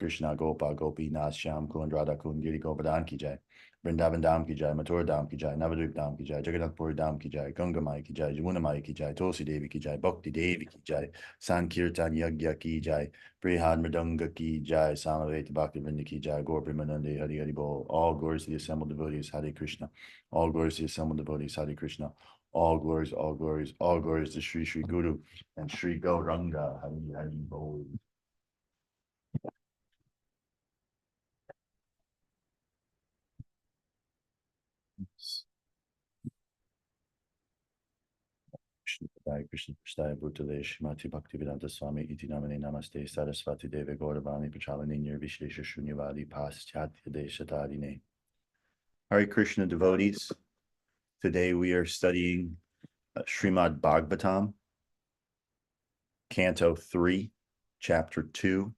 Krishna Gopa Gopi Nath Shyam Kund Radha Kund Giri Govardhan ki jai, Vrindavan Dham ki jai, Mathura Dham ki jai, Navadvip Dham ki jai, Jagannath Puri Dham ki jai, Ganga Mai ki jai, Jamuna Mai ki jai, Tulsi Devi ki jai, Bhakti Devi ki jai, Sankirtan Yagya ki jai, Brihad Mridanga ki jai, Samaveta Bhakti Vrinda ki jai, Gaur Premanande Hari Hari Bol. All glories to the assembled devotees, Hare Krishna. All glories to the assembled devotees, Hare Krishna. All glories, all glories, all glories to Sri Sri Guru and Sri Gauranga, Hari Hari Bol. Krishna Padaya Krishna Prasthaya Bhutale Shrimati Bhaktivedanta Swami Iti Namane Namaste Saraswati Deve Gauravani Pachalini Nirvishesha Shunyavadi Paschatya Deshatadine. Hare Krishna devotees, today we are studying Srimad Bhagavatam, Canto 3, Chapter 2,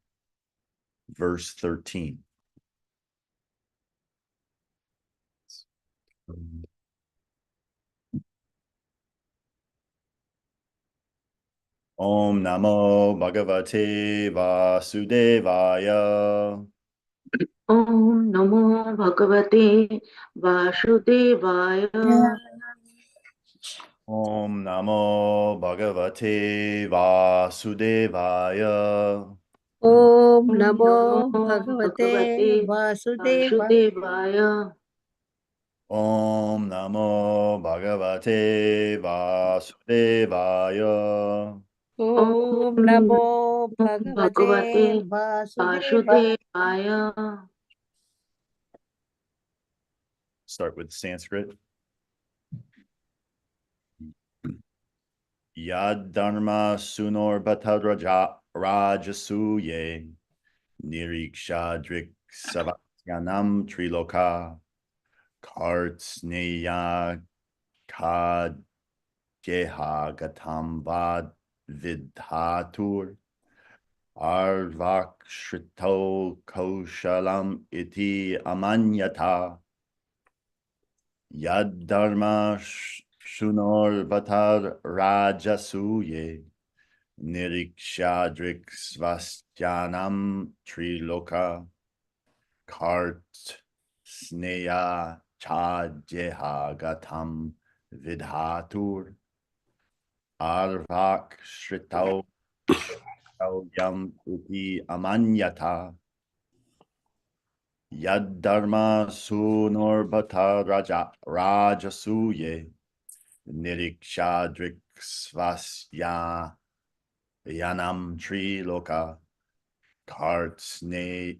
Verse 13. Om Namo Bhagavate Vasudevaya. Om Namo Bhagavate Vasudevaya. Om Namo Bhagavate Vasudevaya. Om Namo Bhagavate Vasudevaya. Om Namo Bhagavate Vasudevaya. Om Namo Bhagavate Vasudevaya. Vasudevaya. Start with Sanskrit. Yad Dharma Sunor Bhatadraja Rajasuye Nirikshadrik Savatyanam Triloka Kartsneya Kadjeha Gatam Vad Vidhatur Arvak Shrito Koshalam Iti Amanyata Yad Dharma Shunor Batar Rajasuye Nirikshadrik Svastyanam Triloka Kart Sneya Chadjeha Gatam Vidhatur Arvak Shrito Yam Uti Amanyata Yad Dharma Sunor Bhata Rajasuye Nirikshadrik Svasya Yanam Triloka Kartsnyena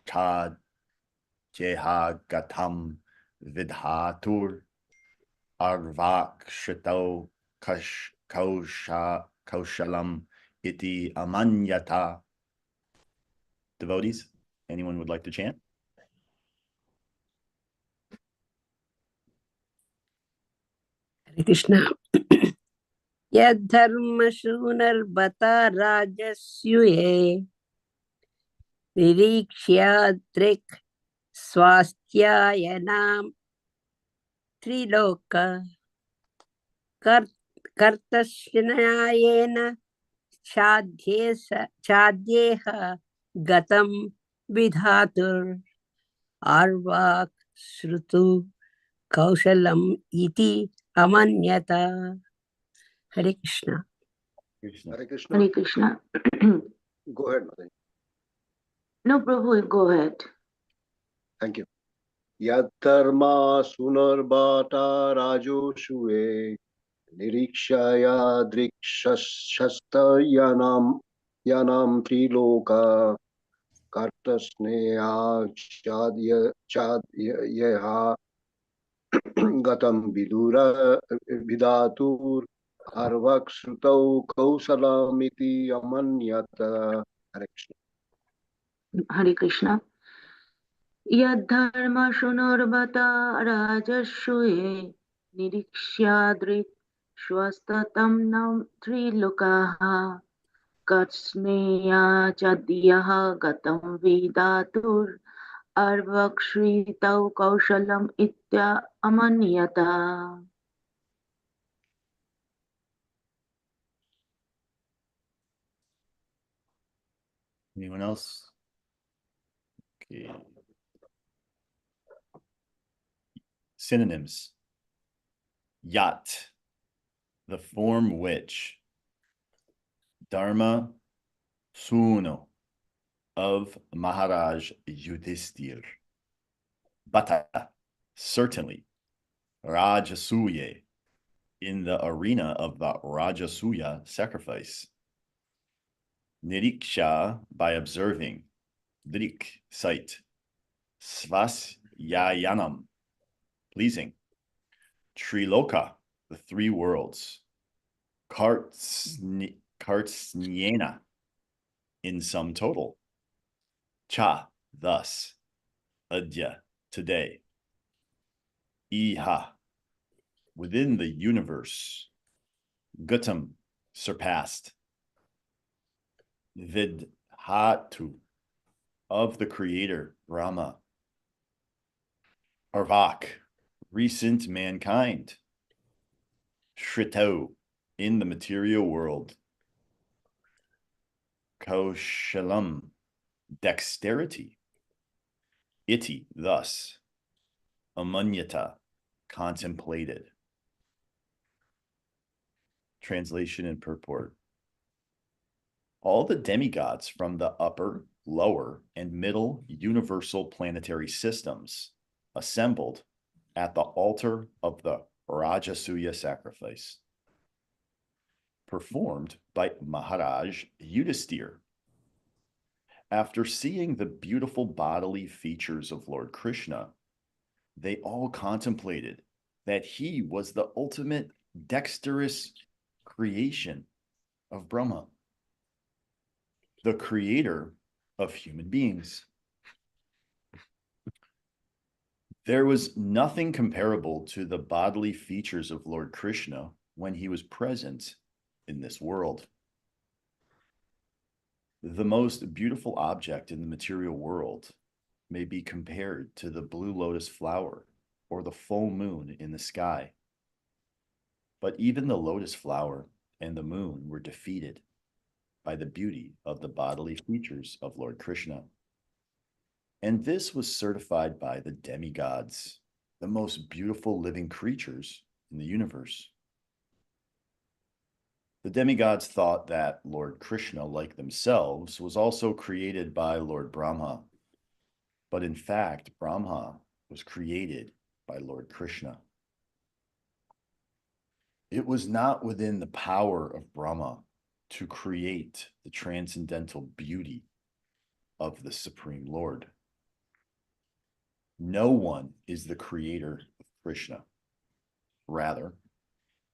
Chad Jeha Gatam Vidhatur Arvak Shrito Koshalam Iti Amanyata. Devotees, anyone would like to chant? Hare Krishna. Yad dharma shunar bata rajasyuye nirikshya drik swastyayanam triloka kartashnayena chadyeha gatam vidhatur arvak shrutu kaushalam iti amanyata. Hare Krishna. Hare Krishna. Hare Krishna. Go ahead, Mother. No, Prabhu, go ahead. Thank you. Yadharma sunarbata rajoshue nirikshaya drikshasta yanam triloka kartasneya chadyeha gatam vidatur arvak srutau kausalamiti amanyata. Hare Krishna. Hare Krishna. Yadharma shunarbata rajashuye nirikshadrik shwastatam nam trilokaha katsneya chadyaha gatam vidatur arvakshritau kaushalam itya amanyata. Anyone else? Okay. Synonyms. Yat, the form which. Dharma Suno of Maharaj Yudhisthira. Bata, certainly. Rajasuye, in the arena of the Rajasuya sacrifice. Niriksha, by observing. Drik, sight. Svasyayanam, pleasing. Triloka, the three worlds. Kartsnyena, in sum total. Cha, thus. Adya, today. Iha, within the universe. Gutam, surpassed. Vidhatu, of the creator, Brahma. Arvak, recent mankind. Shrito, in the material world. Kaushalam, dexterity. Iti, thus. Amanyata, contemplated. Translation and purport. All the demigods from the upper, lower, and middle universal planetary systems assembled at the altar of the Rajasuya sacrifice, performed by Maharaj Yudhisthira. After seeing the beautiful bodily features of Lord Krishna, they all contemplated that he was the ultimate dexterous creation of Brahma, the creator of human beings. There was nothing comparable to the bodily features of Lord Krishna when he was present in this world. The most beautiful object in the material world may be compared to the blue lotus flower or the full moon in the sky. But even the lotus flower and the moon were defeated by the beauty of the bodily features of Lord Krishna. And this was certified by the demigods, the most beautiful living creatures in the universe. The demigods thought that Lord Krishna, like themselves, was also created by Lord Brahma. But in fact, Brahma was created by Lord Krishna. It was not within the power of Brahma to create the transcendental beauty of the Supreme Lord. No one is the creator of Krishna. Rather,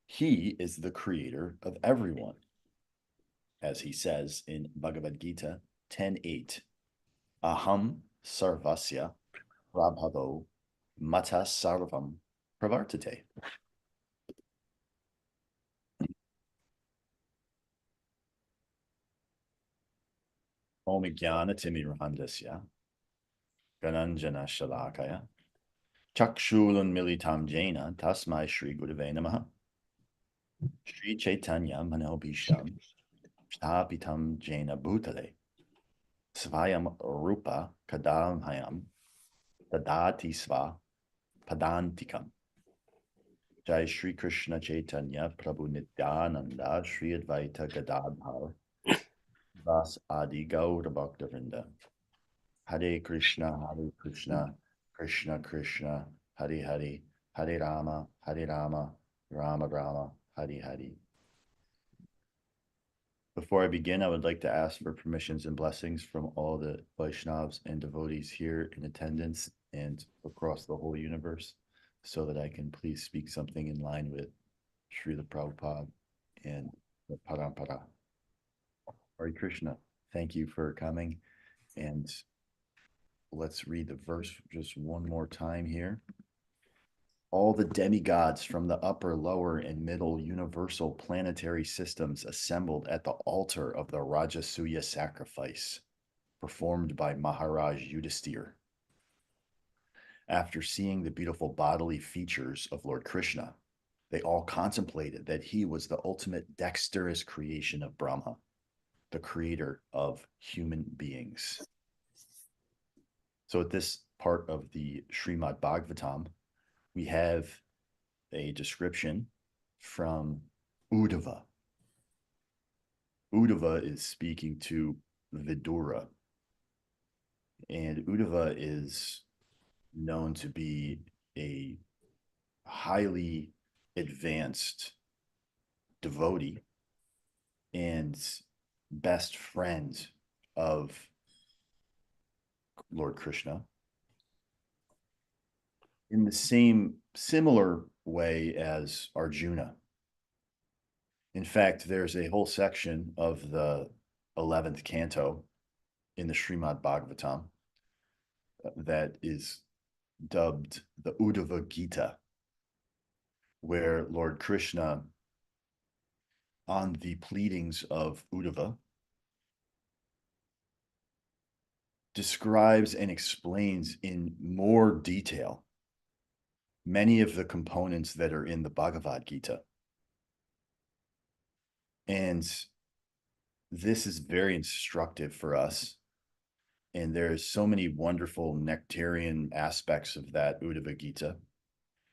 he is the creator of everyone. As he says in Bhagavad Gita 10:8, Aham sarvasya prabhavo mata sarvam pravartate. Om jnana timirandasya gananjana shalakaya chakshulun militam jena tasmai shri gurave namaha. Shri Chaitanya Manobhisham Shtapitam Jena Bhutale Svayam Rupa Kadamhayam Dadati Sva Padantikam. Jai Shri Krishna Chaitanya Prabhu Nityananda Shri Advaita Gadadhar Vas Adi Gaura Bhaktavinda. Hare Krishna, Krishna Krishna, Hare Hare, Hare Rama, Rama Rama, Hare Hare. Before I begin, I would like to ask for permissions and blessings from all the Vaishnavas and devotees here in attendance and across the whole universe, so that I can please speak something in line with Srila Prabhupada and the Parampara. Hare Krishna, thank you for coming, and let's read the verse just one more time here. All the demigods from the upper, lower, and middle universal planetary systems assembled at the altar of the Rajasuya sacrifice, performed by Maharaj Yudhisthira. After seeing the beautiful bodily features of Lord Krishna, they all contemplated that he was the ultimate dexterous creation of Brahma, the creator of human beings. So at this part of the Srimad Bhagavatam, we have a description from Uddhava. Uddhava is speaking to Vidura. And Uddhava is known to be a highly advanced devotee and best friend of Lord Krishna, in the similar way as Arjuna. In fact, there's a whole section of the 11th canto in the Srimad Bhagavatam that is dubbed the Uddhava Gita, where Lord Krishna, on the pleadings of Uddhava, describes and explains in more detail many of the components that are in the Bhagavad Gita. And this is very instructive for us. And there's so many wonderful nectarian aspects of that Uddhava Gita.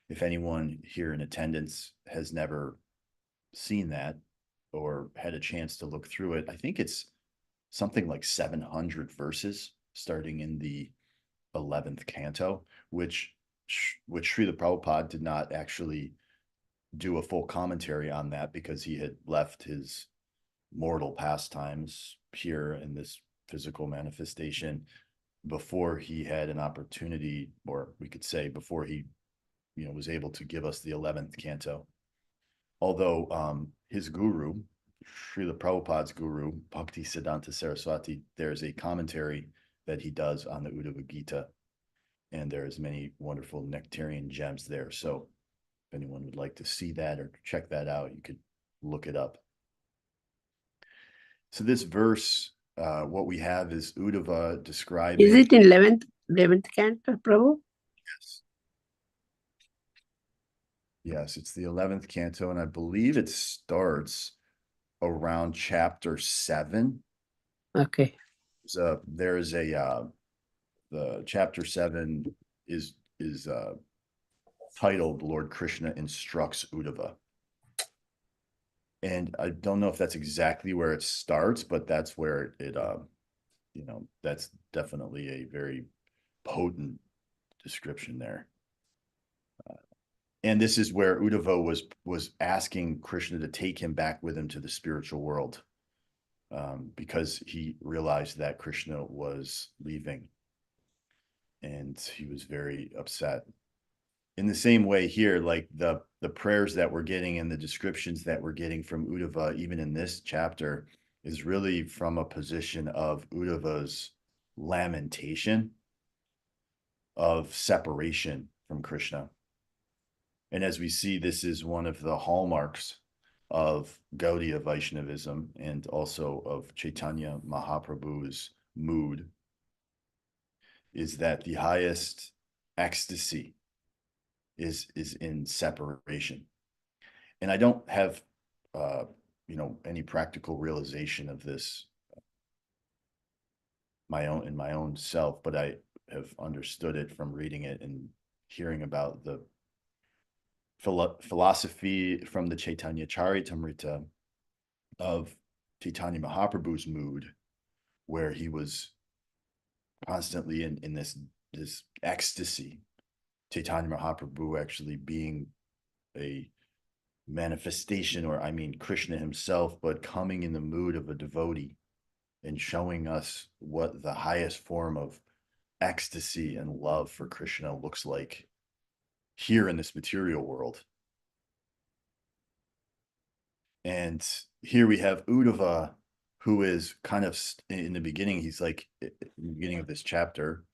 If anyone here in attendance has never seen that or had a chance to look through it, I think it's something like 700 verses starting in the 11th canto, which Srila Prabhupada did not actually do a full commentary on that because he had left his mortal pastimes here in this physical manifestation before he had an opportunity, or we could say before he, was able to give us the 11th canto. Although his guru, Srila Prabhupada's guru, Bhakti Siddhanta Saraswati, there's a commentary that he does on the Uddhava Gita, and there's many wonderful nectarian gems there. So if anyone would like to see that or check that out, you could look it up. So this verse, what we have is Uddhava describing... Is it in 11th canto, Prabhu? Yes. Yes, it's the 11th canto, and I believe it starts around chapter 7. Okay. So there's the chapter 7 is titled Lord Krishna Instructs Uddhava. And I don't know if that's exactly where it starts, but that's where it that's definitely a very potent description there. And this is where Uddhava was asking Krishna to take him back with him to the spiritual world, because he realized that Krishna was leaving, and he was very upset. In the same way here, like the prayers that we're getting and the descriptions that we're getting from Uddhava, even in this chapter, is really from a position of Uddhava's lamentation of separation from Krishna. And as we see, this is one of the hallmarks of Gaudiya Vaishnavism and also of Chaitanya Mahaprabhu's mood, is that the highest ecstasy is in separation. And I don't have any practical realization of this in my own self, but I have understood it from reading it and hearing about the philosophy from the Chaitanya Charitamrita of Chaitanya Mahaprabhu's mood, where he was constantly in this ecstasy. Chaitanya Mahaprabhu actually being a manifestation, or Krishna himself, but coming in the mood of a devotee and showing us what the highest form of ecstasy and love for Krishna looks like here in this material world. And here we have Uddhava, who is kind of in the beginning, he's like, in the beginning of this chapter,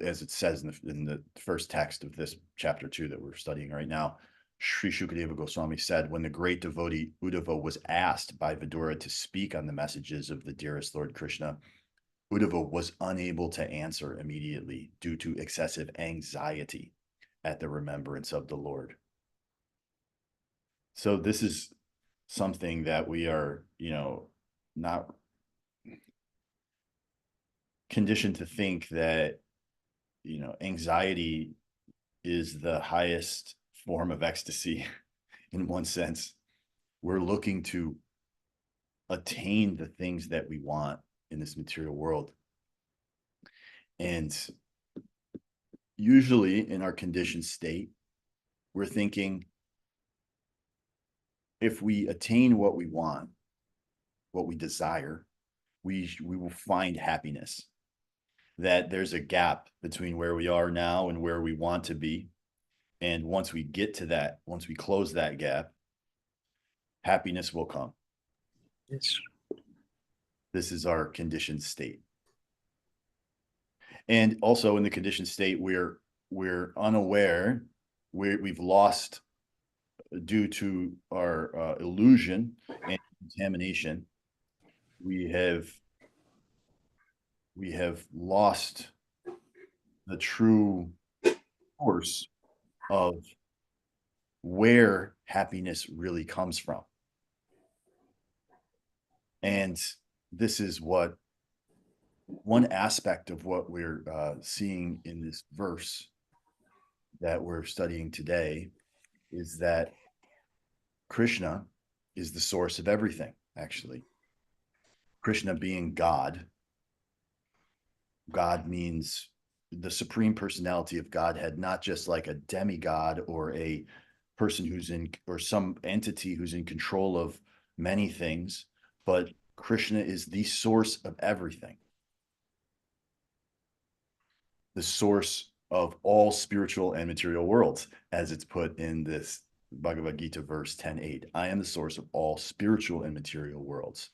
as it says in the first text of this chapter 2 that we're studying right now, Sri Shukadeva Goswami said, when the great devotee Uddhava was asked by Vidura to speak on the messages of the dearest Lord Krishna, Uddhava was unable to answer immediately due to excessive anxiety at the remembrance of the Lord. So this is something that we are, not conditioned to think that, anxiety is the highest form of ecstasy in one sense. We're looking to attain the things that we want in this material world. And usually in our conditioned state, we're thinking if we attain what we want, what we desire, we will find happiness. That there's a gap between where we are now and where we want to be. And once we get to that, once we close that gap, happiness will come. Yes. This is our conditioned state. And also in the conditioned state, we're unaware, we've lost, due to our illusion and contamination, we have lost the true source of where happiness really comes from. And this is what one aspect of what we're seeing in this verse that we're studying today is that Krishna is the source of everything, actually. Krishna being God. God means the supreme personality of Godhead, not just like a demigod or a person who's in, or some entity who's in control of many things, but Krishna is the source of everything. The source of all spiritual and material worlds, as it's put in this Bhagavad Gita verse 10:8. I am the source of all spiritual and material worlds.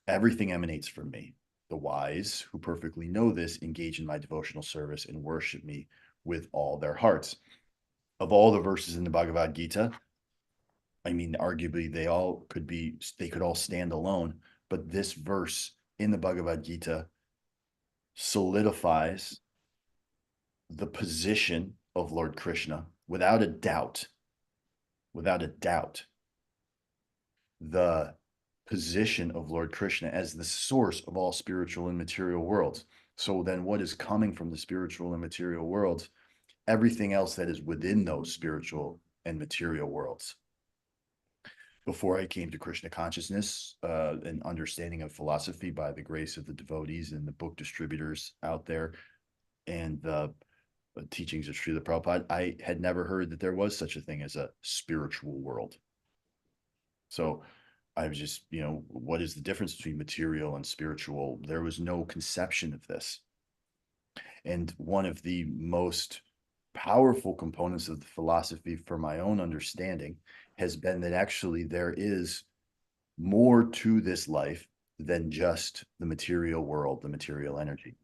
Everything emanates from me. The wise who perfectly know this engage in my devotional service and worship me with all their hearts. Of all the verses in the Bhagavad Gita, I mean, arguably they could all stand alone, but this verse in the Bhagavad Gita solidifies the position of Lord Krishna without a doubt. Without a doubt, the position of Lord Krishna as the source of all spiritual and material worlds. So then what is coming from the spiritual and material worlds? Everything else that is within those spiritual and material worlds. Before I came to Krishna consciousness, an understanding of philosophy by the grace of the devotees and the book distributors out there, and the teachings of Srila Prabhupada, I had never heard that there was such a thing as a spiritual world. So I was just, what is the difference between material and spiritual? There was no conception of this. And one of the most powerful components of the philosophy, for my own understanding, has been that actually there is more to this life than just the material world, the material energy.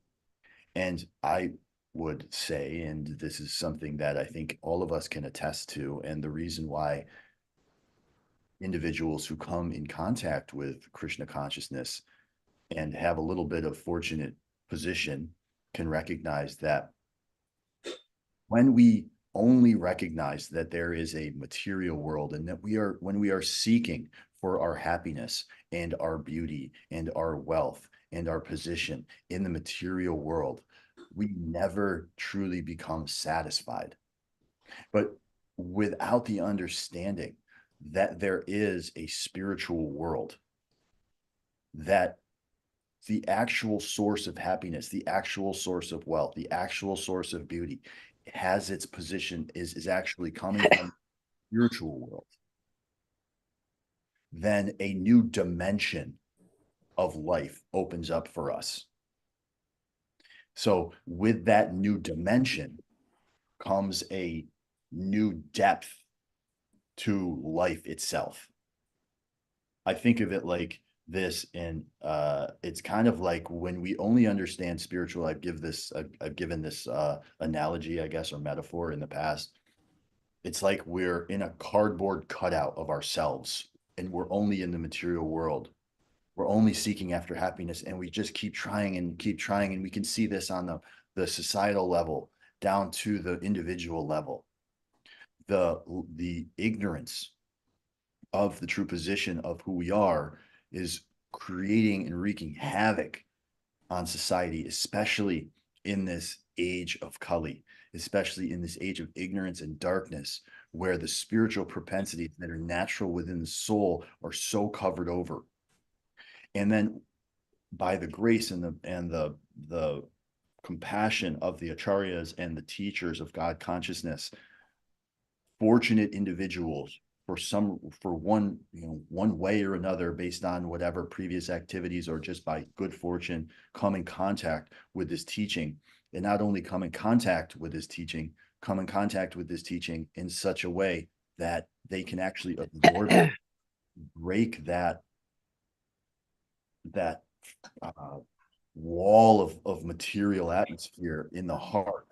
And I would say, and this is something that I think all of us can attest to, and the reason why individuals who come in contact with Krishna consciousness and have a little bit of fortunate position can recognize that when we only recognize that there is a material world, and that when we are seeking for our happiness and our beauty and our wealth and our position in the material world, we never truly become satisfied. But without the understanding that there is a spiritual world, that the actual source of happiness, the actual source of wealth, the actual source of beauty has its position, is actually coming from the spiritual world, then a new dimension of life opens up for us. So with that new dimension comes a new depth to life itself. I think of it like this, and it's kind of like when we only understand spiritual. I've given this analogy, I guess, or metaphor in the past. It's like we're in a cardboard cutout of ourselves, and we're only in the material world. We're only seeking after happiness, and we just keep trying and keep trying, and we can see this on the societal level down to the individual level. The ignorance of the true position of who we are is creating and wreaking havoc on society, especially in this age of Kali, especially in this age of ignorance and darkness, where the spiritual propensities that are natural within the soul are so covered over. And then by the grace and the compassion of the acharyas and the teachers of God consciousness, fortunate individuals for one way or another, based on whatever previous activities or just by good fortune, come in contact with this teaching. And not only come in contact with this teaching in such a way that they can actually absorb it, break that wall of material atmosphere in the heart.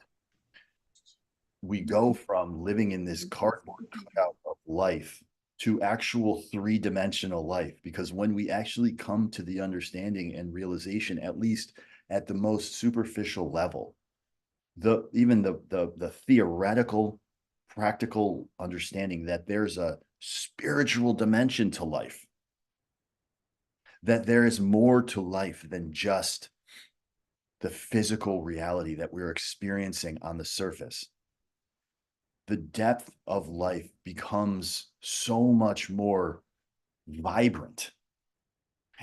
We go from living in this cardboard cutout of life to actual three-dimensional life, because when we actually come to the understanding and realization, at least at the most superficial level, even the theoretical, practical understanding that there's a spiritual dimension to life, that there is more to life than just the physical reality that we're experiencing on the surface. The depth of life becomes so much more vibrant.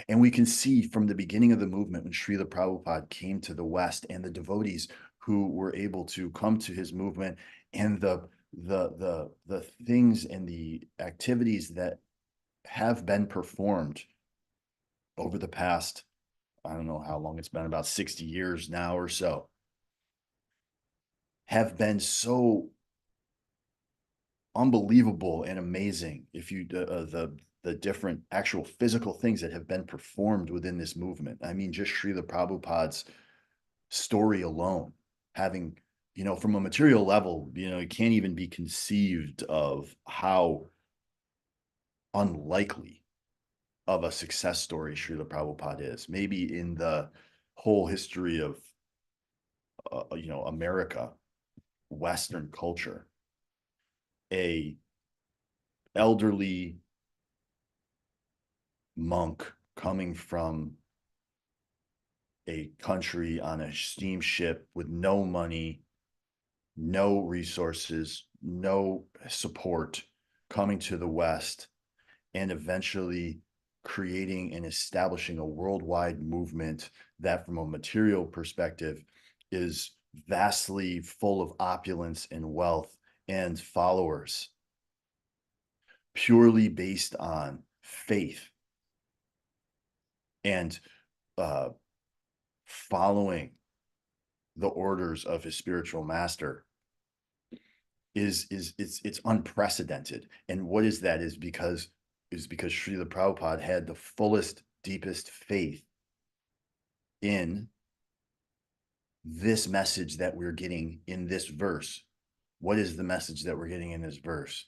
And we can see from the beginning of the movement, when Srila Prabhupada came to the West, and the devotees who were able to come to his movement, and the things and the activities that have been performed over the past, I don't know how long it's been, about 60 years now or so, have been so unbelievable and amazing. If you the different actual physical things that have been performed within this movement. I mean, just Srila Prabhupada's story alone, having, from a material level, it can't even be conceived of how unlikely of a success story Srila Prabhupada is. Maybe in the whole history of America, Western culture, a elderly monk coming from a country on a steamship with no money, no resources, no support, coming to the West, and eventually creating and establishing a worldwide movement that, from a material perspective, is vastly full of opulence and wealth and followers, purely based on faith and following the orders of his spiritual master, it's unprecedented. And what is that? Is because Srila Prabhupada had the fullest, deepest faith in this message that we're getting in this verse. What is the message that we're getting in this verse?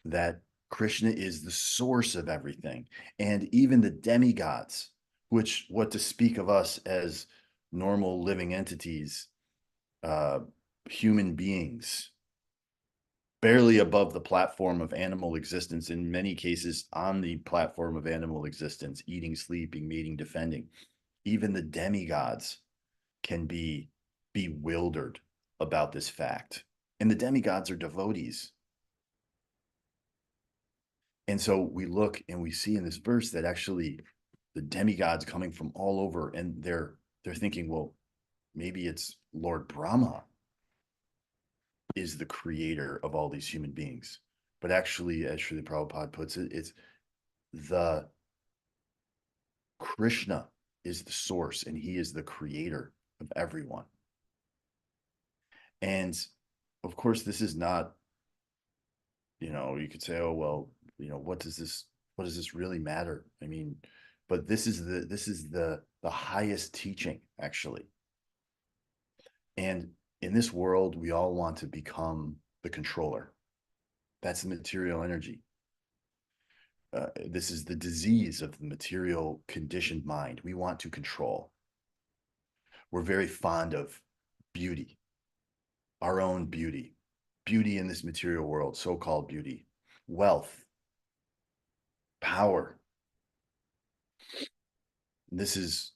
That Krishna is the source of everything, and even the demigods, which, what to speak of us as normal living entities, human beings, barely above the platform of animal existence, in many cases on the platform of animal existence, eating, sleeping, mating, defending. Even the demigods can be bewildered about this fact. And the demigods are devotees. And so we look and we see in this verse that actually the demigods coming from all over, and they're thinking, well, maybe it's Lord Brahma is the creator of all these human beings. But actually, as Srila Prabhupada puts it, it's the Krishna is the source, and he is the creator of everyone. And of course, this is not, you could say, oh, well, what does this really matter? I mean, but this is the highest teaching, actually. And in this world, we all want to become the controller. That's the material energy. This is the disease of the material conditioned mind. We want to control. We're very fond of beauty, our own beauty in this material world, so-called beauty, wealth, power. This is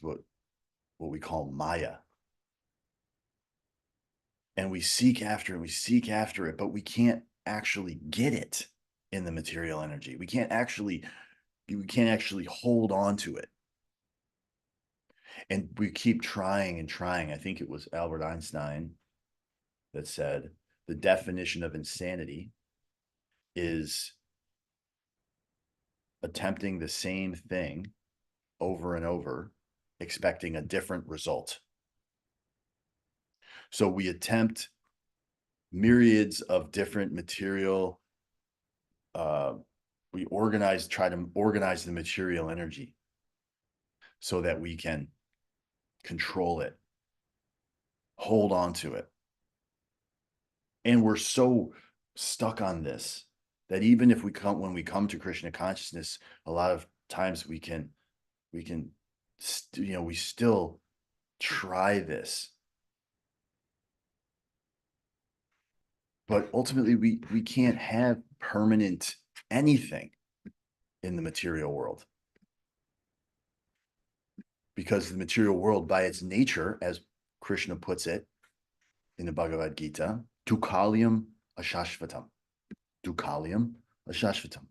what we call Maya. And we seek after it, but we can't actually get it in the material energy. We can't actually hold on to it. And we keep trying and trying. I think it was Albert Einstein that said the definition of insanity is attempting the same thing over and over, expecting a different result. So we attempt myriads of different material. We try to organize the material energy so that we can control it, hold on to it. And we're so stuck on this that even if when we come to Krishna consciousness, a lot of times we still try this. But ultimately we can't have permanent anything in the material world. Because the material world, by its nature, as Krishna puts it in the Bhagavad Gita, dukkhalayam ashashvatam. Dukkhalayam ashashvatam.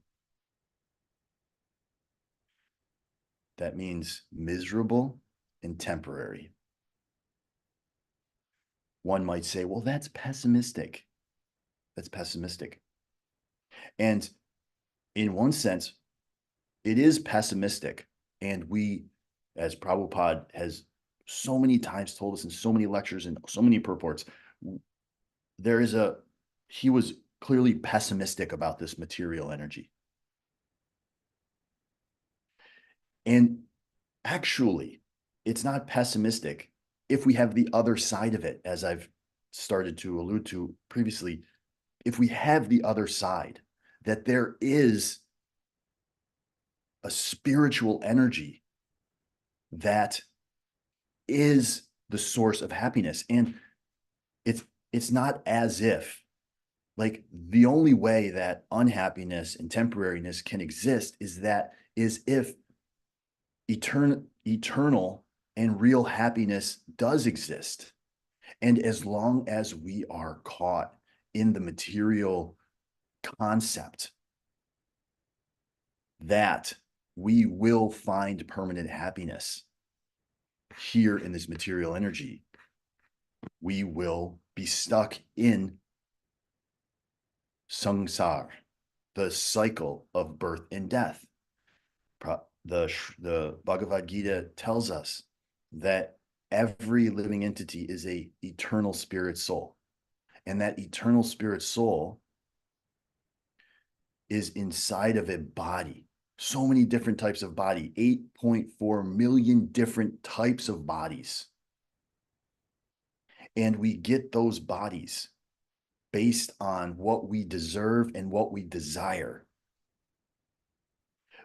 That means miserable and temporary. One might say, well, that's pessimistic. That's pessimistic. And in one sense, it is pessimistic. And we, as Prabhupada has so many times told us in so many lectures and so many purports, he was clearly pessimistic about this material energy. And actually, it's not pessimistic if we have the other side of it, as I've started to allude to previously. If we have the other side, that there is a spiritual energy that is the source of happiness. And it's not as if, like, the only way that unhappiness and temporariness can exist is if eternal and real happiness does exist. And as long as we are caught in the material concept that we will find permanent happiness here in this material energy, we will be stuck in samsara, the cycle of birth and death. The Bhagavad Gita tells us that every living entity is a eternal spirit soul. And that eternal spirit soul is inside of a body. So many different types of body, 8.4 million different types of bodies. And we get those bodies based on what we deserve and what we desire.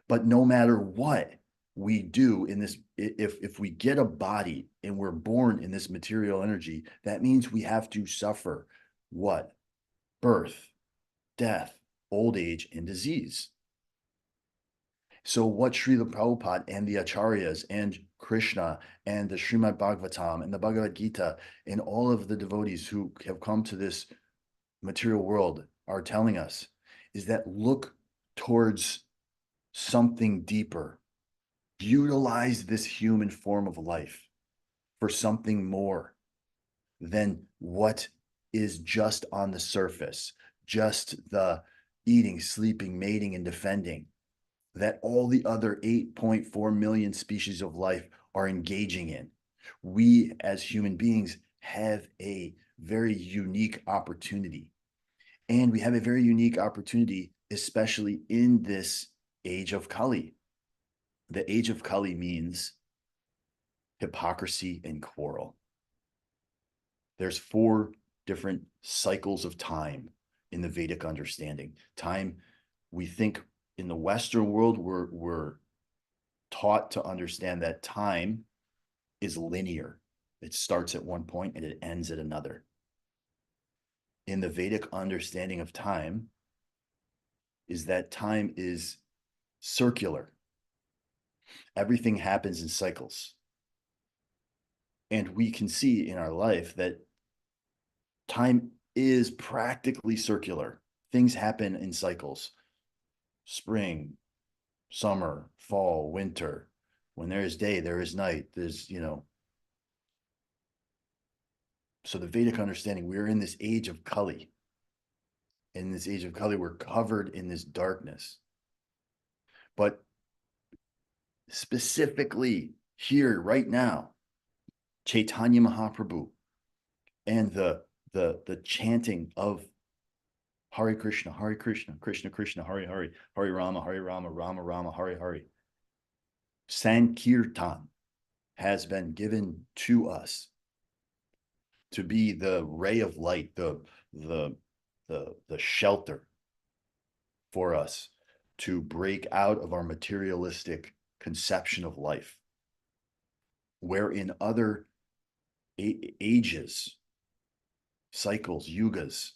But no matter what we do in this, if we get a body and we're born in this material energy, that means we have to suffer what? Birth, death, old age, and disease. So what Srila Prabhupada and the Acharyas and Krishna and the Srimad Bhagavatam and the Bhagavad Gita and all of the devotees who have come to this material world are telling us is that look towards something deeper. Utilize this human form of life for something more than what is just on the surface, just the eating, sleeping, mating, and defending that all the other 8.4 million species of life are engaging in. We as human beings have a very unique opportunity. And we have a very unique opportunity, especially in this age of Kali. The age of Kali means hypocrisy and quarrel. There's 4 different cycles of time in the Vedic understanding. Time, we think in the Western world, we're taught to understand that time is linear. It starts at one point and it ends at another. In the Vedic understanding of time, is that time is circular. Everything happens in cycles. And we can see in our life that time is practically circular. Things happen in cycles. Spring, summer, fall, winter. When there is day, there is night. There's, so the Vedic understanding, we're in this age of Kali. In this age of Kali, we're covered in this darkness. But specifically here, right now, Chaitanya Mahaprabhu and the chanting of Hare Krishna, Krishna Krishna, Hare Hare, Hare Rama, Rama Rama, Hare Hare. Sankirtan has been given to us to be the ray of light, the shelter for us to break out of our materialistic conception of life, where in other ages, cycles, yugas,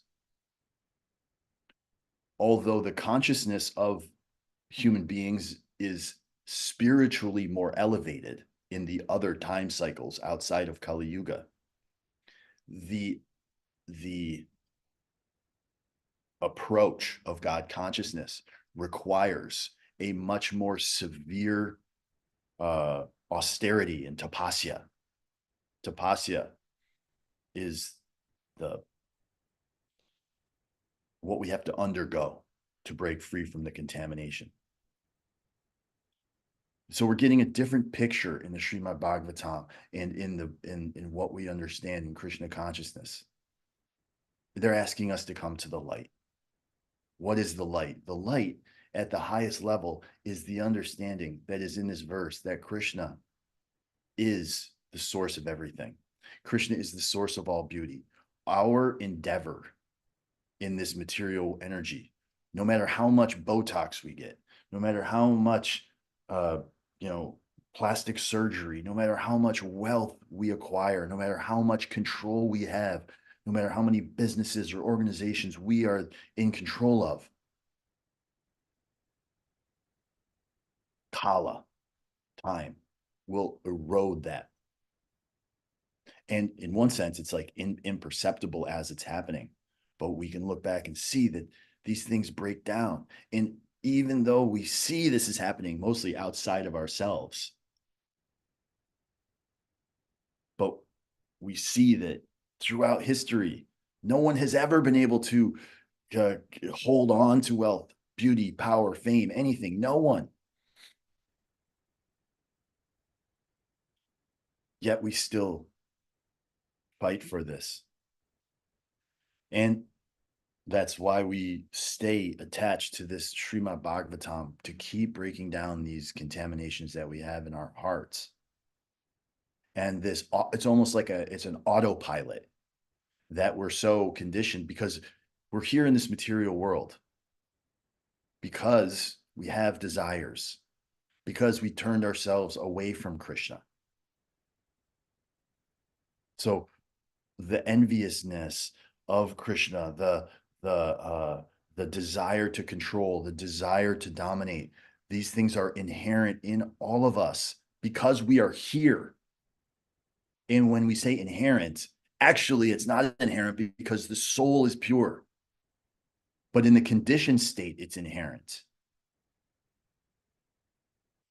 although the consciousness of human beings is spiritually more elevated in the other time cycles outside of Kali Yuga, the approach of God consciousness requires a much more severe austerity and tapasya. Tapasya is what we have to undergo to break free from the contamination. So we're getting a different picture in the Srimad Bhagavatam and in what we understand in Krishna consciousness. They're asking us to come to the light. What is the light? The light at the highest level is the understanding that is in this verse that Krishna is the source of everything. Krishna is the source of all beauty. Our endeavor in this material energy, no matter how much Botox we get, no matter how much plastic surgery, no matter how much wealth we acquire, no matter how much control we have, no matter how many businesses or organizations we are in control of, Kala, time, will erode that. And in one sense, it's like imperceptible as it's happening, but we can look back and see that these things break down. And even though we see this is happening mostly outside of ourselves, but we see that throughout history, no one has ever been able to hold on to wealth, beauty, power, fame, anything. No one. Yet we still fight for this. And that's why we stay attached to this Srimad Bhagavatam, to keep breaking down these contaminations that we have in our hearts. And this, it's almost like it's an autopilot that we're so conditioned because we're here in this material world, because we have desires, because we turned ourselves away from Krishna. So the enviousness of Krishna, the desire to control, the desire to dominate, these things are inherent in all of us because we are here. And when we say inherent, actually it's not inherent because the soul is pure. But in the conditioned state, it's inherent.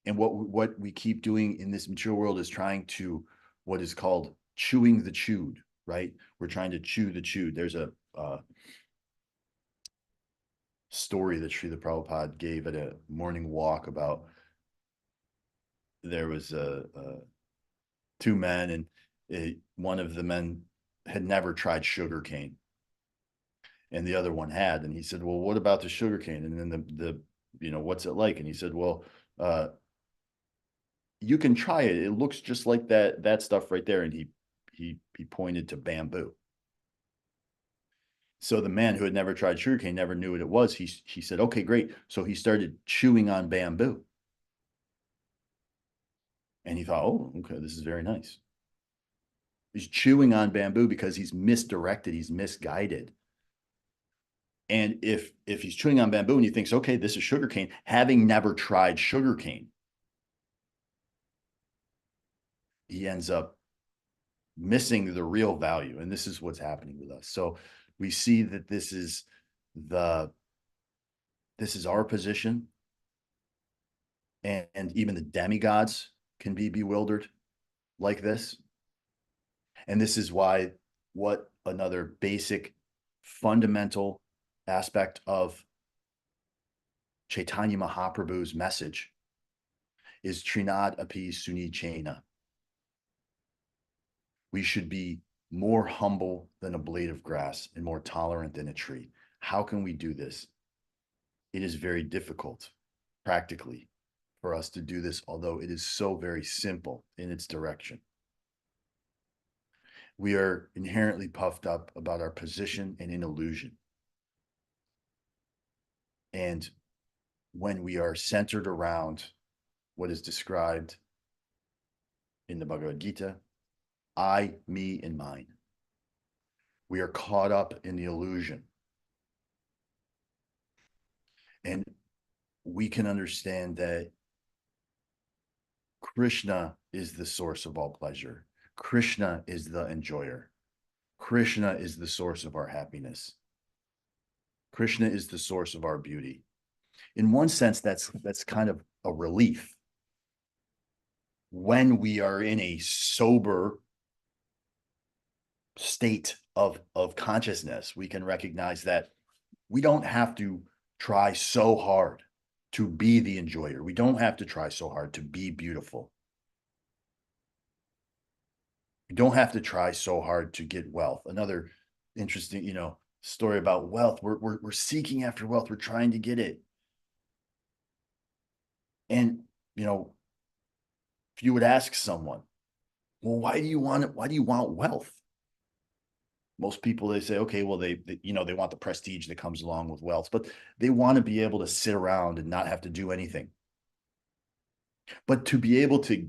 And what we keep doing in this material world is trying to, what is called chewing the chewed, right? We're trying to chew the chewed. There's a story that Srila Prabhupada gave at a morning walk about, there was two men, and one of the men had never tried sugarcane, and the other one had. And he said, well, what about the sugarcane? And then the what's it like? And he said, well, you can try it. It looks just like that stuff right there. And he pointed to bamboo. So the man who had never tried sugarcane, never knew what it was. He said, okay, great. So he started chewing on bamboo. And he thought, oh, okay, this is very nice. He's chewing on bamboo because he's misdirected. He's misguided. And if he's chewing on bamboo and he thinks, okay, this is sugarcane, having never tried sugarcane, he ends up missing the real value. And this is what's happening with us. So we see that this is our position. And even the demigods can be bewildered like this. And this is why what another basic fundamental aspect of Chaitanya Mahaprabhu's message is Trinad Api Suni Chena. We should be more humble than a blade of grass and more tolerant than a tree. How can we do this? It is very difficult practically for us to do this, although it is so very simple in its direction. We are inherently puffed up about our position and in illusion. And when we are centered around what is described in the Bhagavad Gita, I, me, and mine, we are caught up in the illusion. And we can understand that Krishna is the source of all pleasure. Krishna is the enjoyer. Krishna is the source of our happiness. Krishna is the source of our beauty. In one sense, that's kind of a relief. When we are in a sober state of consciousness, we can recognize that we don't have to try so hard to be the enjoyer. We don't have to try so hard to be beautiful. We don't have to try so hard to get wealth. Another interesting, story about wealth. We're seeking after wealth. We're trying to get it. And, if you would ask someone, well, why do you want it? Why do you want wealth? Most people, they say, okay, well, they want the prestige that comes along with wealth, but they want to be able to sit around and not have to do anything. But to be able to,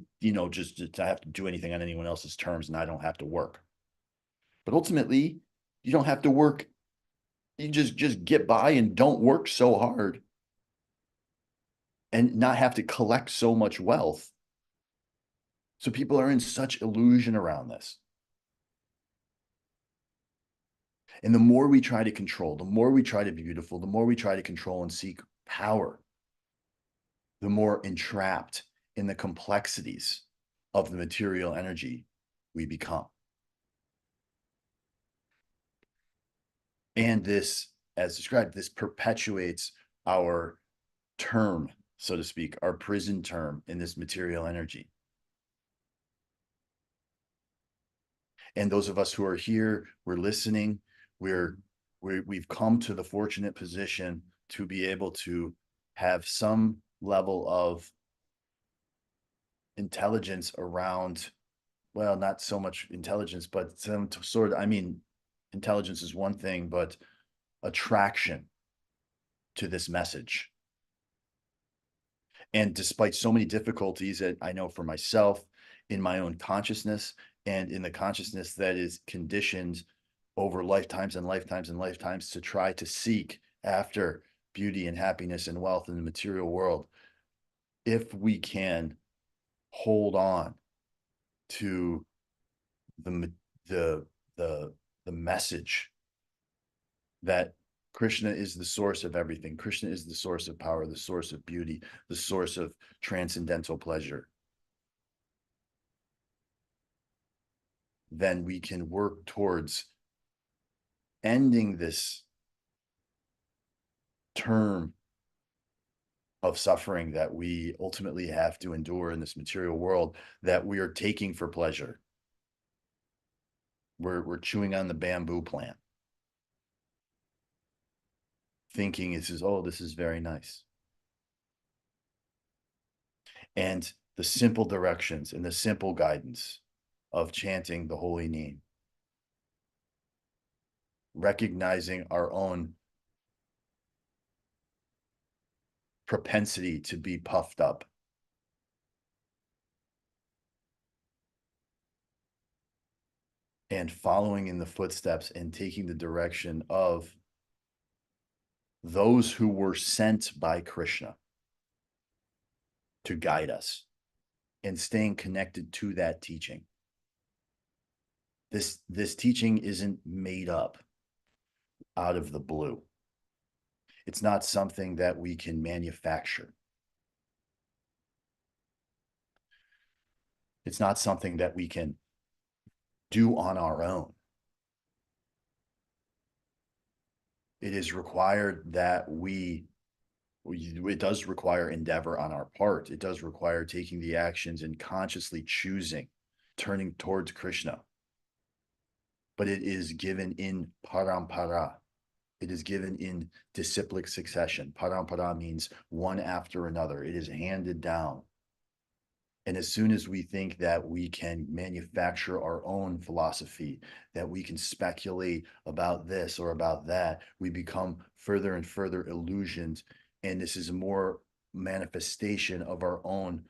just to have to do anything on anyone else's terms, and I don't have to work. But ultimately, you don't have to work. You just get by and don't work so hard and not have to collect so much wealth. So people are in such illusion around this. And the more we try to control, the more we try to be beautiful, the more we try to control and seek power, the more entrapped in the complexities of the material energy we become. And this, as described, this perpetuates our term, so to speak, our prison term in this material energy. And those of us who are here, we're listening, we've come to the fortunate position to be able to have some level of intelligence around, well, not so much intelligence, but some sort of, intelligence is one thing, but attraction to this message. And despite so many difficulties that I know for myself in my own consciousness and in the consciousness that is conditioned over lifetimes and lifetimes and lifetimes to try to seek after beauty and happiness and wealth in the material world, if we can hold on to the message that Krishna is the source of everything. Krishna is the source of power, the source of beauty, the source of transcendental pleasure. Then we can work towards ending this term of suffering that we ultimately have to endure in this material world that we are taking for pleasure. We're chewing on the bamboo plant, thinking this is very nice. And the simple directions and the simple guidance of chanting the holy name, recognizing our own propensity to be puffed up, and following in the footsteps and taking the direction of those who were sent by Krishna to guide us and staying connected to that teaching. This teaching isn't made up out of the blue. It's not something that we can manufacture. It's not something that we can do on our own. It is required that it does require endeavor on our part. It does require taking the actions and consciously choosing, turning towards Krishna. But it is given in parampara. It is given in disciplic succession. Parampara means one after another. It is handed down. And as soon as we think that we can manufacture our own philosophy, that we can speculate about this or about that, we become further and further illusioned. And this is more manifestation of our own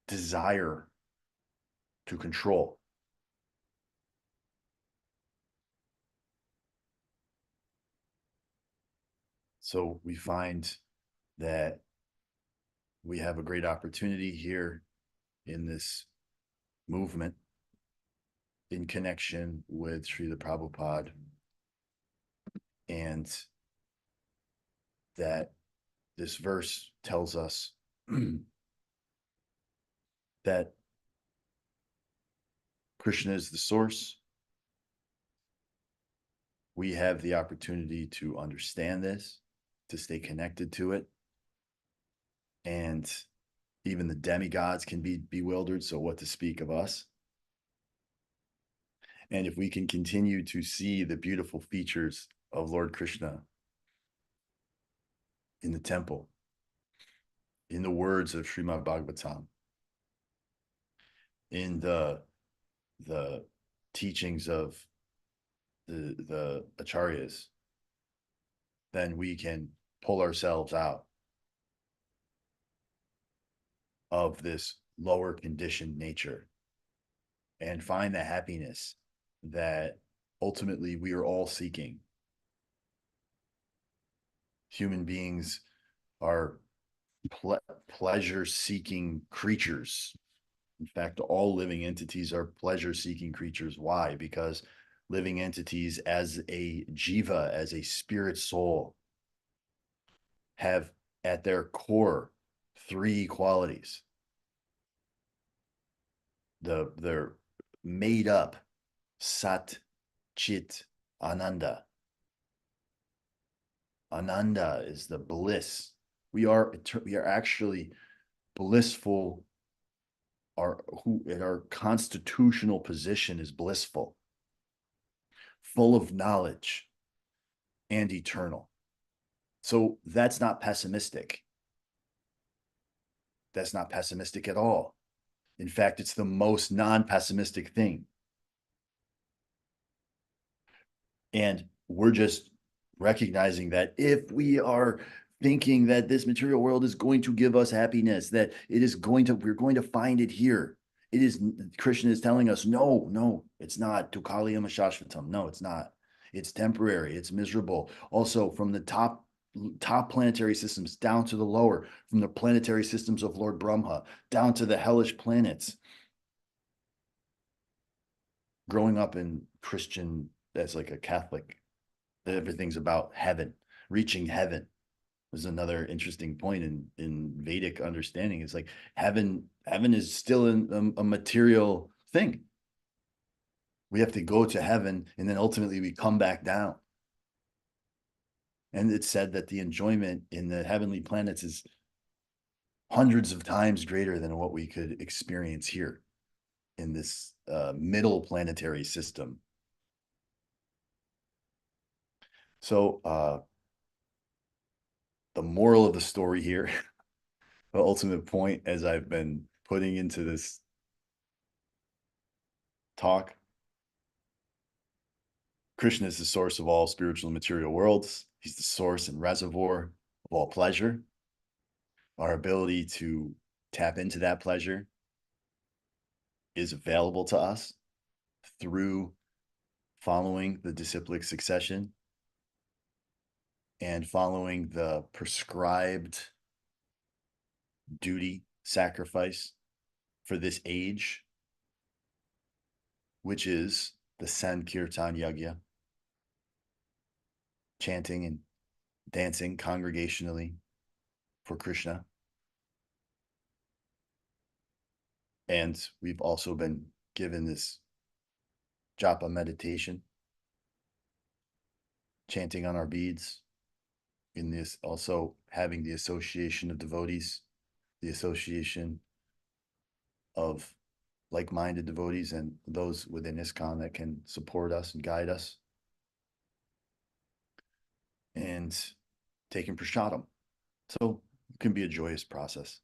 desire to control. So we find that we have a great opportunity here in this movement in connection with Srila Prabhupada, and that this verse tells us that Krishna is the source. We have the opportunity to understand this, to stay connected to it. And even the demigods can be bewildered, so what to speak of us? And if we can continue to see the beautiful features of Lord Krishna in the temple, in the words of Srimad Bhagavatam, in the teachings of the acharyas, then we can pull ourselves out of this lower conditioned nature and find the happiness that ultimately we are all seeking. Human beings are pleasure-seeking creatures. In fact, all living entities are pleasure-seeking creatures. Why? Because living entities as a jiva, as a spirit soul, have at their core three qualities. They're made up Sat, Chit, Ananda. Ananda is the bliss. We are actually blissful. Our constitutional position is blissful, full of knowledge, and eternal. So that's not pessimistic. That's not pessimistic at all. In fact, it's the most non-pessimistic thing. And we're just recognizing that if we are thinking that this material world is going to give us happiness, that we're going to find it here. Krishna is telling us, no, it's not. Tukaliyam Shashvatam. No, it's not. It's temporary. It's miserable. Also, from the top planetary systems down to the lower, from the planetary systems of Lord Brahma down to the hellish planets. Growing up in Christian, as like a Catholic, everything's about heaven, reaching heaven. There's another interesting point in Vedic understanding. It's like heaven is still a material thing. We have to go to heaven, and then ultimately we come back down. And it's said that the enjoyment in the heavenly planets is hundreds of times greater than what we could experience here in this middle planetary system. So the moral of the story here, the ultimate point, as I've been putting into this talk, Krishna is the source of all spiritual and material worlds. He's the source and reservoir of all pleasure. Our ability to tap into that pleasure is available to us through following the disciplic succession and following the prescribed duty sacrifice for this age, which is the Sankirtan Yagya, chanting and dancing congregationally for Krishna. And we've also been given this japa meditation, chanting on our beads, in this also having the association of devotees, the association of like-minded devotees and those within ISKCON that can support us and guide us, and taking prasadam. So it can be a joyous process.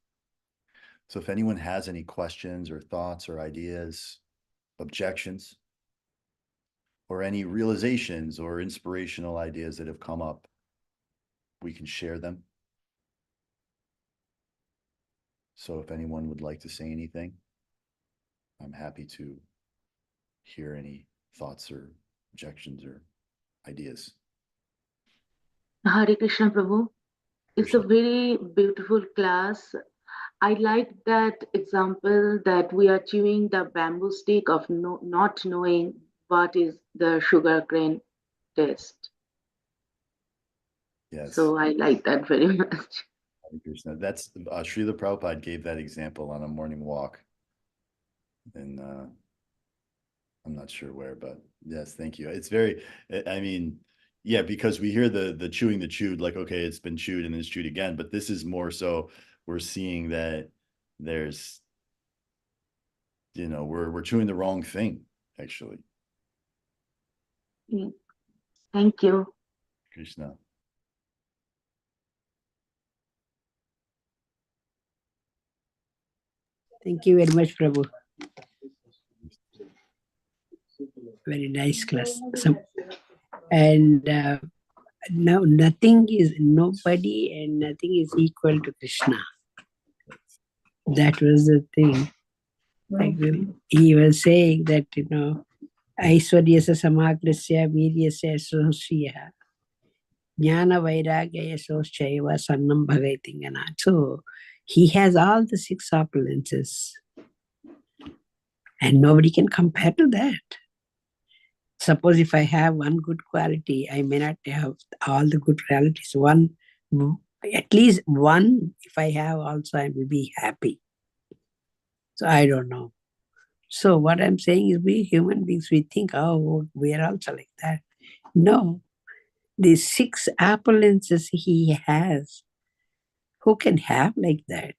So if anyone has any questions or thoughts or ideas, objections, or any realizations or inspirational ideas that have come up, we can share them. So if anyone would like to say anything, I'm happy to hear any thoughts or objections or ideas. Hare Krishna Prabhu. It's a very beautiful class. I like that example that we are chewing the bamboo stick of not knowing what is the sugar cane taste. Yes. So I like that very much. Hare Krishna. That's Srila Prabhupada gave that example on a morning walk. And I'm not sure where, but yes, thank you. It's very, I mean, yeah, because we hear the chewing the chewed, like, okay, it's been chewed and then it's chewed again, but this is more so we're seeing that there's, you know, we're chewing the wrong thing, actually. Thank you. Krishna. Thank you very much, Prabhu. Very nice class. And now nobody and nothing is equal to Krishna. That was the thing. Like he was saying that, you know, Aishwaryasa Samaglasya Viryasya Sosya Jnana Vairagya Soschaiva Sannam Bhagaitingana. So he has all the 6 opulences. And nobody can compare to that. Suppose if I have one good quality, I may not have all the good qualities. One, at least one, if I have also, I will be happy. So I don't know. So what I'm saying is we human beings, we think, oh, we are also like that. No. The 6 opulences he has, who can have like that?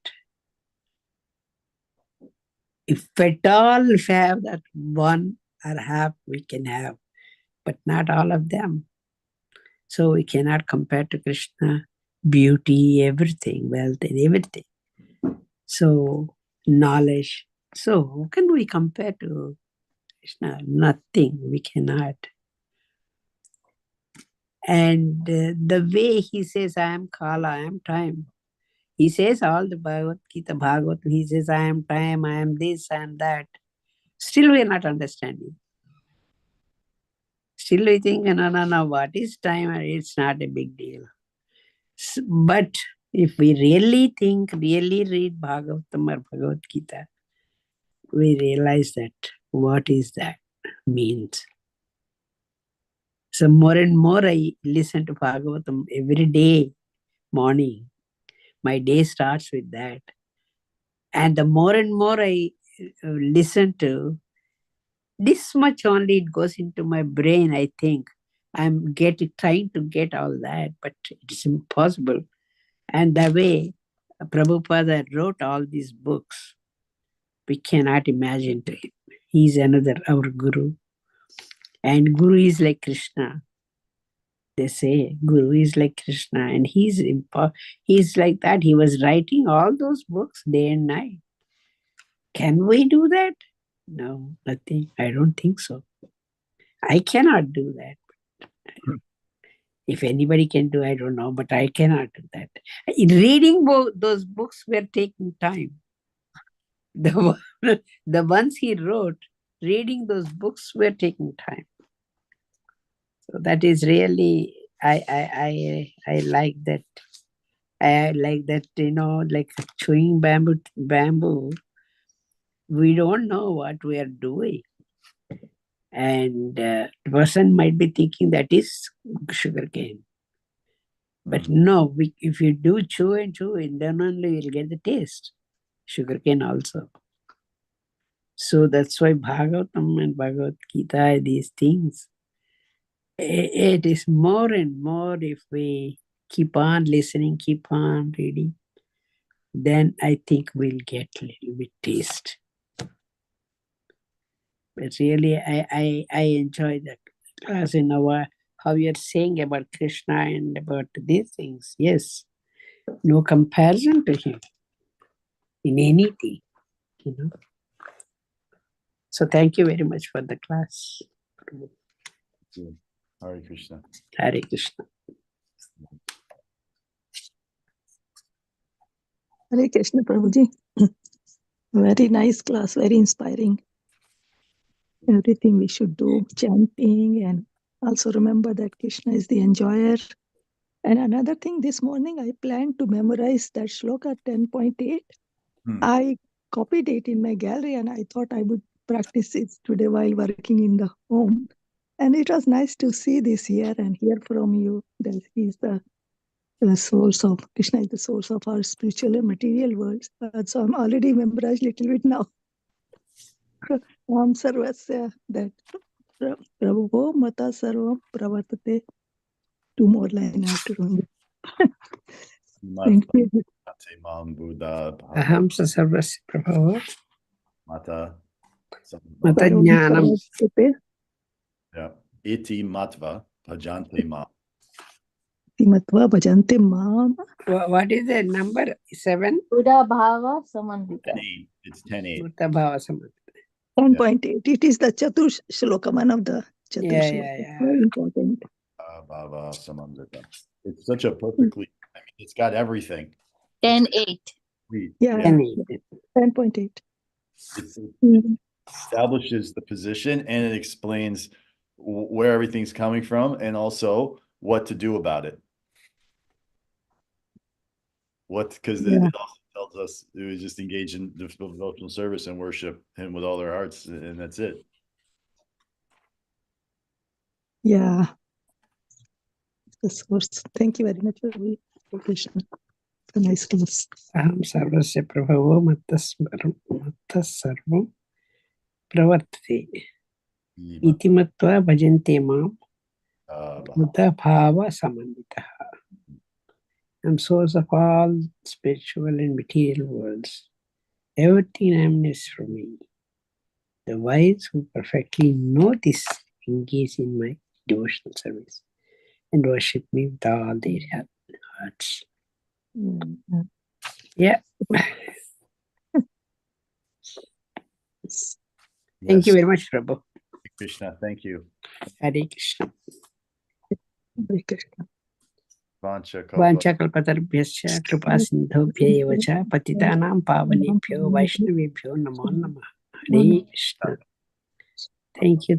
If at all if I have that one or half, we can have, but not all of them. So we cannot compare to Krishna, beauty, everything, wealth and everything. So knowledge. So how can we compare to Krishna? Nothing, we cannot. And the way he says, I am Kala, I am time. He says all the Bhagavad Gita, Bhagavatam, he says, I am time, I am this, I am that. Still we are not understanding. Still we think, no, what is time? It's not a big deal. But if we really think, really read Bhagavatam or Bhagavad Gita, we realize that what is that means. So more and more I listen to Bhagavatam every day, morning. My day starts with that. And the more and more I listen to, this much only it goes into my brain, I think. I'm trying to get all that, but it's impossible. And the way Prabhupada wrote all these books, we cannot imagine to him. He's our Guru. And Guru is like Krishna. They say Guru is like Krishna, and he's like that. He was writing all those books day and night. Can we do that? No, nothing. I don't think so. I cannot do that. If anybody can do, I don't know, but I cannot do that. Reading those books were taking time. The ones he wrote, reading those books were taking time. So that is really, I like that. I like that, like chewing bamboo. We don't know what we are doing. And the person might be thinking that is sugarcane. But no, if you do chew and chew, then only you'll get the taste. Sugarcane also. So that's why Bhagavatam and Bhagavad Gita, these things, it is more and more if we keep on listening, keep on reading, then I think we'll get a little bit taste. But really, I enjoy that class in how you're saying about Krishna and about these things. Yes, no comparison to him in anything, So thank you very much for the class. Hare Krishna. Hare Krishna. Hare Krishna, Prabhuji. Very nice class, very inspiring. Everything we should do, chanting, and also remember that Krishna is the enjoyer. And another thing, this morning I planned to memorize that shloka 10.8. I copied it in my gallery and I thought I would practice it today while working in the home. And it was nice to see this here and hear from you that he's the source of, Krishna is the source of our spiritual and material worlds. So I'm already memorized a little bit now. Sarvasya, that Prabhu Mata Sarvam Pravartate. 2 more lines I have to remember. Thank you. Aham sarvasya prabhava. Mata. Mata jnanam. Yeah. Iti matva bhajante mam. Matva bhajante mam. What is the number? 7? Buddha Bhava Samandita. 10-8. It's 10-8. Buddha Bhava Samandita. 10.8. It is the Chatur Shloka, one of the Chatur Yeah, Shloka. yeah. Very important. Bhava samandita. It's such a perfectly, it's got everything. 10-8. Yeah, 10.8. It establishes the position and it explains where everything's coming from and also what to do about it. Because it also tells us we just engage in devotional service and worship him with all their hearts, and that's it. Yeah. The source. Thank you very much, Krishna. A nice class. Aham sarvasya prabhavo matta sarvam pravartate. Iti matva bhajante mam. Buddha Bhava Samanditaha. I'm source of all spiritual and material worlds. Everything emanates from me. The wise who perfectly know this engage in my devotional service and worship me with all their hearts. Yeah. Thank you very much, Prabhu. Krishna, thank you. Hare Krishna. Hare Krishna. Vanchakalpatarubhyascha kripa sindhobhya eva cha patitanam pavanebhyo vaishnavebhyo namo namah. Hare Krishna. Thank you.